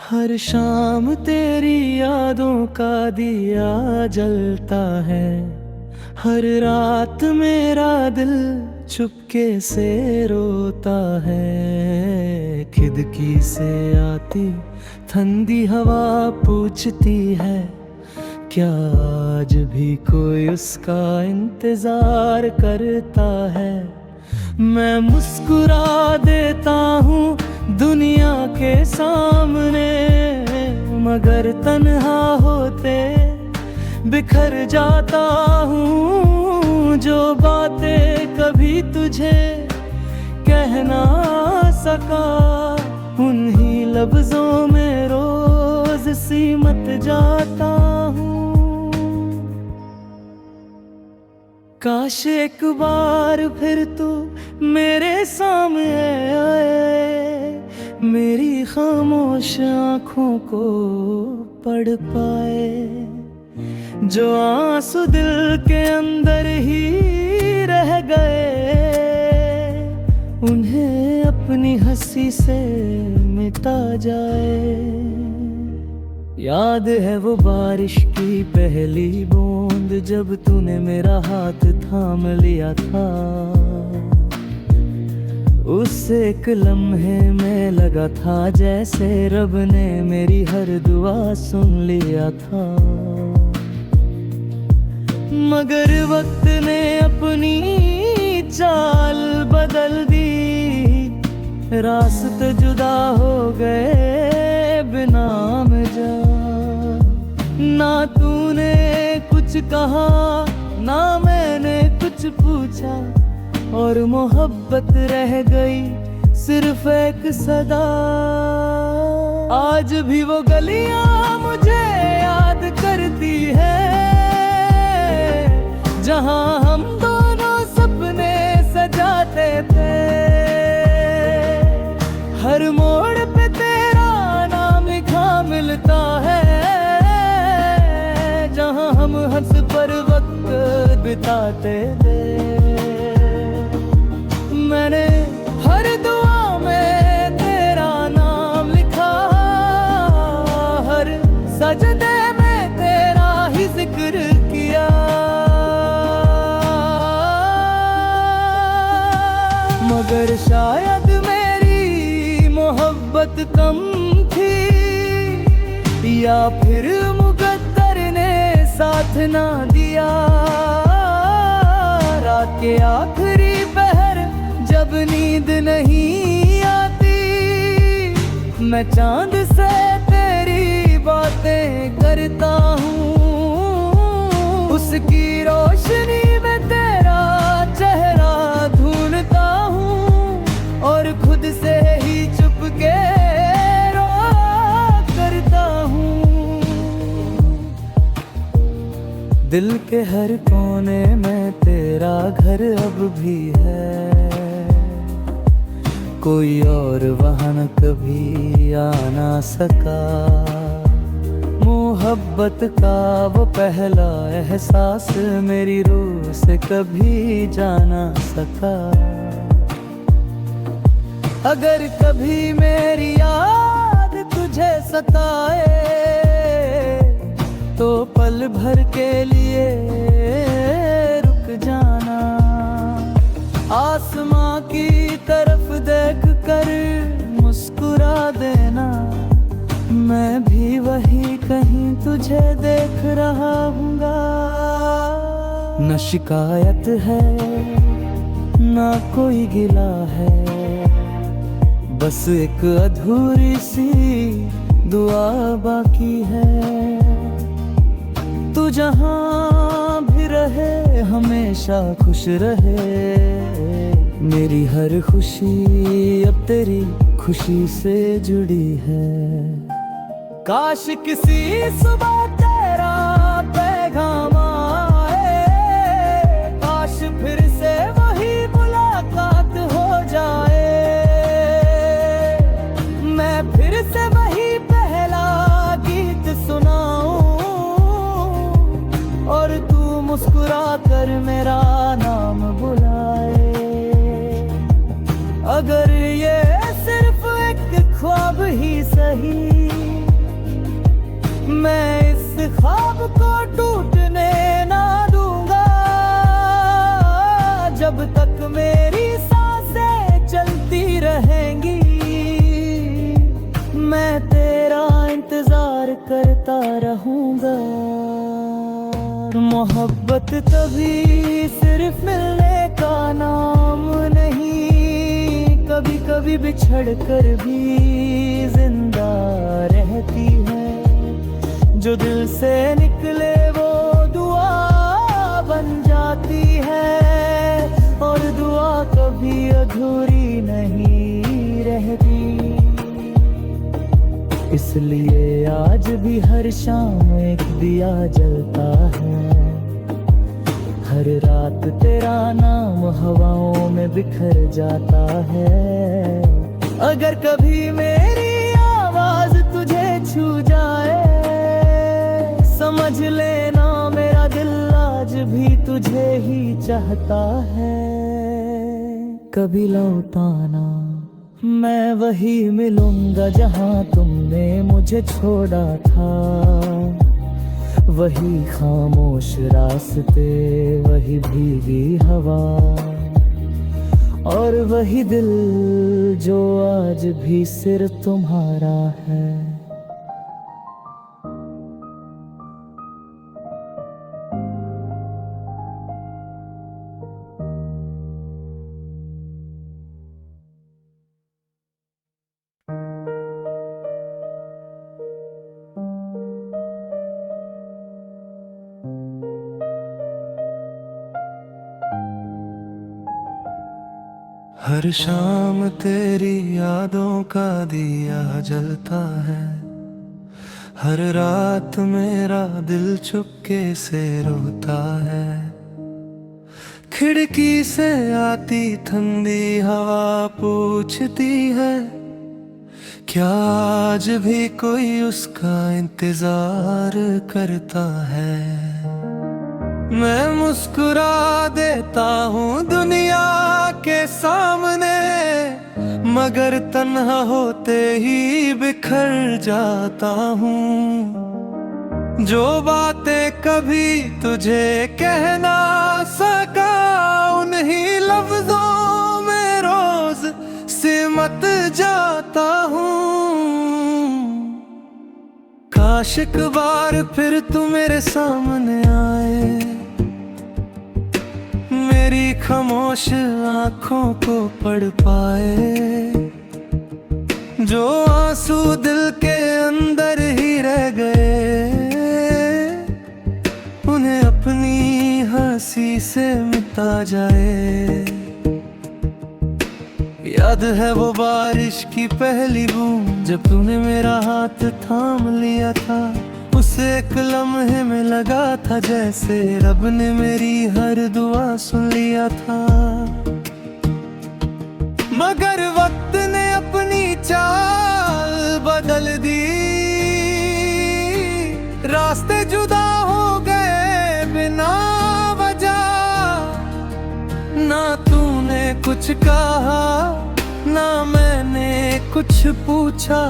हर शाम तेरी यादों का दिया जलता है। हर रात मेरा दिल चुपके से रोता है। खिड़की से आती ठंडी हवा पूछती है, क्या आज भी कोई उसका इंतजार करता है। मैं मुस्कुरा देता हूँ दुनिया के सामने, मगर तन्हा होते बिखर जाता हूँ। जो बातें कभी तुझे कह ना सका, उन्हीं लफ्जों में रोज सिमट जाता हूँ। काश एक बार फिर तू मेरे सामने आए, मेरी खामोश आँखों को पढ़ पाए। जो आंसू दिल के अंदर ही रह गए, उन्हें अपनी हंसी से मिटा जाए। याद है वो बारिश की पहली बूंद, जब तूने मेरा हाथ थाम लिया था। उस एक लम्हे में लगा था जैसे रब ने मेरी हर दुआ सुन लिया था। मगर वक्त ने अपनी चाल बदल दी, रास्ते जुदा हो गए बिना वजह। ना तूने कुछ कहा ना मैंने कुछ पूछा, और मोहब्बत रह गई सिर्फ एक सदा। आज भी वो गलियां मुझे याद करती है, जहां हम दोनों सपने सजाते थे। हर मोड़ पे तेरा नाम लिखा मिलता है, जहां हम हंस पर वक्त बिताते थे। मैंने हर दुआ में तेरा नाम लिखा, हर सजदे में तेरा ही जिक्र किया। मगर शायद मेरी मोहब्बत कम थी, या फिर मुकद्दर ने साथ ना दिया। रात के आखिरी पहर जब नींद नहीं आती, मैं चांद से तेरी बातें करता हूँ। उसकी रोशनी में तेरा चेहरा ढूंढता हूँ, और खुद से ही चुपके रोया करता हूँ। दिल के हर कोने में तेरा घर अब भी है, कोई और वहाँ न कभी आ ना सका। मोहब्बत का वो पहला एहसास मेरी रूह से कभी जा ना सका। अगर कभी मेरी याद तुझे सताए, तो पल भर के लिए रुक जाना। आसमां की तरफ देख कर मुस्कुरा देना, मैं भी वही कहीं तुझे देख रहा हूँगा। न शिकायत है ना कोई गिला है, बस एक अधूरी सी दुआ बाकी है। तू जहाँ भी रहे हमेशा खुश रहे, मेरी हर खुशी अब तेरी खुशी से जुड़ी है। काश किसी सुबह तेरा पैगाम आए, काश फिर से वही मुलाकात हो जाए। मैं फिर से वही पहला गीत सुनाऊं, और तू मुस्कुरा कर मेरा नाम बुलाए। अगर ये सिर्फ एक ख्वाब ही सही, मैं इस ख्वाब को टूटने ना दूंगा, जब तक मेरी सांसें चलती रहेंगी। मैं तेरा इंतजार करता रहूंगा। मोहब्बत तभी सिर्फ मिलने का नाम नहीं, कभी कभी बिछड़ कर भी जिंदा रहती है। जो दिल से निकले वो दुआ बन जाती है, और दुआ कभी अधूरी नहीं रहती। इसलिए आज भी हर शाम एक दिया जलता है, हर रात तेरा नाम हवाओं में बिखर जाता है। अगर कभी मेरी आवाज तुझे छू जाए, समझ लेना मेरा दिल आज भी तुझे ही चाहता है। कभी लौटाना मैं वही मिलूंगा जहां तुमने मुझे छोड़ा था, वही खामोश रास्ते, वही भीगी हवा, और वही दिल जो आज भी सिर्फ तुम्हारा है। हर शाम तेरी यादों का दिया जलता है, हर रात मेरा दिल चुपके से रोता है। खिड़की से आती ठंडी हवा पूछती है, क्या आज भी कोई उसका इंतजार करता है। मैं मुस्कुरा देता हूँ दुनिया के सामने, मगर तन्हा होते ही बिखर जाता हूँ। जो बातें कभी तुझे कह ना सका, उन्हीं लफ्जों में रोज सिमट जाता हूँ। काश एक बार फिर तू मेरे सामने आए, मेरी खामोश आंखों को पढ़ पाए। जो आंसू दिल के अंदर ही रह गए, उन्हें अपनी हंसी से मिटा जाए। याद है वो बारिश की पहली बूंद, जब तूने मेरा हाथ थाम लिया था। उस एक लम्हे में लगा था जैसे रब ने मेरी हर दुआ सुन लिया था। मगर वक्त ने अपनी चाल बदल दी, रास्ते जुदा हो गए बिना वजह। ना तूने कुछ कहा, ना मैंने कुछ पूछा,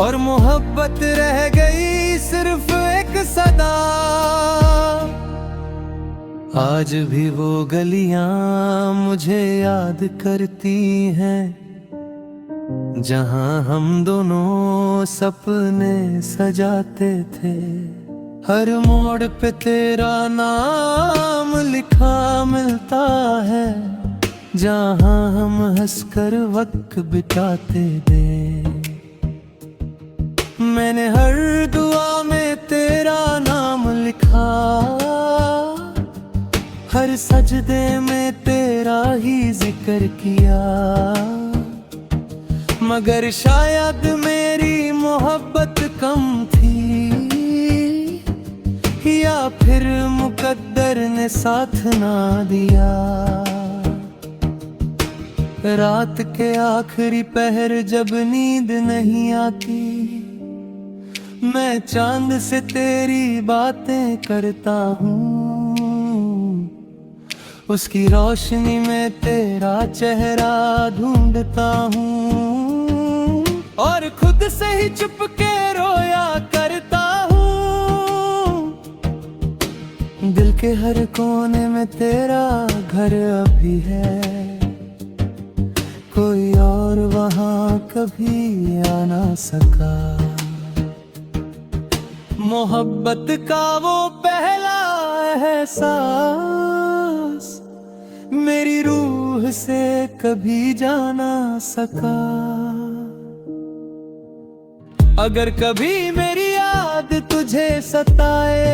और मोहब्बत रह गई सिर्फ एक सदा। आज भी वो गलियां मुझे याद करती हैं, जहां हम दोनों सपने सजाते थे। हर मोड़ पे तेरा नाम लिखा मिलता है, जहां हम हंसकर वक्त बिताते थे। मैंने हर दुआ में तेरा नाम लिखा, हर सजदे में तेरा ही जिक्र किया। मगर शायद मेरी मोहब्बत कम थी, या फिर मुकद्दर ने साथ ना दिया। रात के आखिरी पहर जब नींद नहीं आती, मैं चांद से तेरी बातें करता हूँ। उसकी रोशनी में तेरा चेहरा ढूंढता हूँ, और खुद से ही चुप के रोया करता हूँ। के हर कोने में तेरा घर अभी है, कोई और वहां कभी आ ना सका। मोहब्बत का वो पहला एहसास मेरी रूह से कभी जा ना सका। अगर कभी मेरी याद तुझे सताए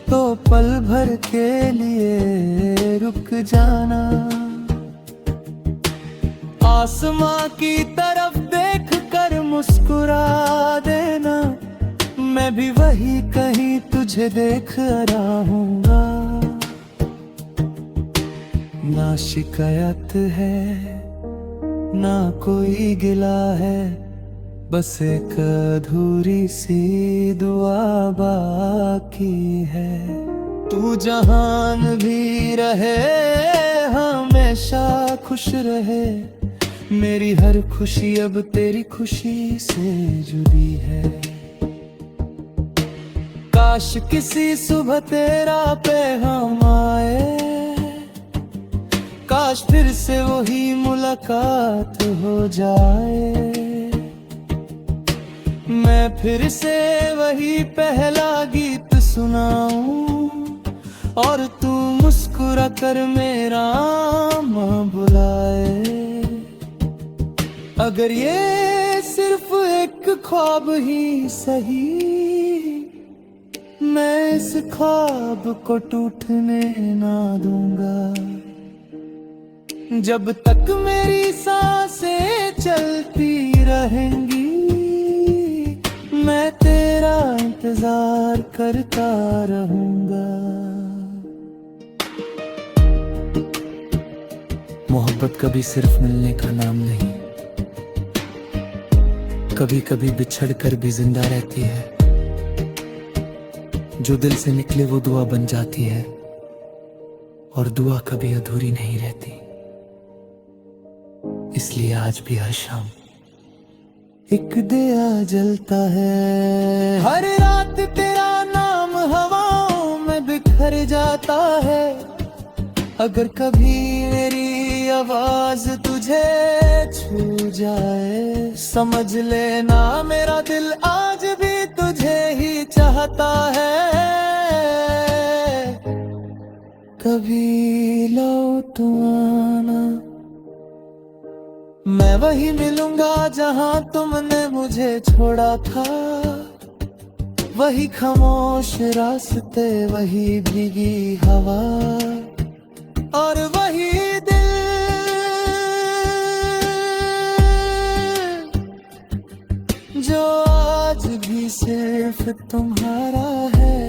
तो पल भर के लिए रुक जाना। आसमां की तरफ देख कर मुस्कुरा देना, मैं भी वही कहीं तुझे देख रहूंगा। ना शिकायत है ना कोई गिला है, बस एक अधूरी सी दुआ बाकी है। तू जहान भी रहे हमेशा खुश रहे, मेरी हर खुशी अब तेरी खुशी से जुड़ी है। काश किसी सुबह तेरा पैगाम आए, काश फिर से वही मुलाकात हो जाए। मैं फिर से वही पहला गीत सुनाऊं और तू मुस्कुरा कर मेरा नाम बुलाए। अगर ये सिर्फ एक ख्वाब ही सही, मैं इस ख्वाब को टूटने ना दूंगा। जब तक मेरी सांसें चलती रहेंगी, मैं तेरा इंतजार करता रहूंगा। मोहब्बत कभी सिर्फ मिलने का नाम नहीं, कभी कभी बिछड़ कर भी जिंदा रहती है। जो दिल से निकले वो दुआ बन जाती है, और दुआ कभी अधूरी नहीं रहती। इसलिए आज भी हर शाम एक दिया जलता है। हर रात तेरा नाम हवाओं में बिखर जाता है। अगर कभी मेरी आवाज तुझे छू जाए, समझ लेना मेरा दिल आज भी तुझे ही चाहता है। कभी लौट आना, मैं वही मिलूंगा जहां तुमने मुझे छोड़ा था। वही खामोश रास्ते, वही भीगी हवा, और वही दिल जो आज भी सिर्फ तुम्हारा है।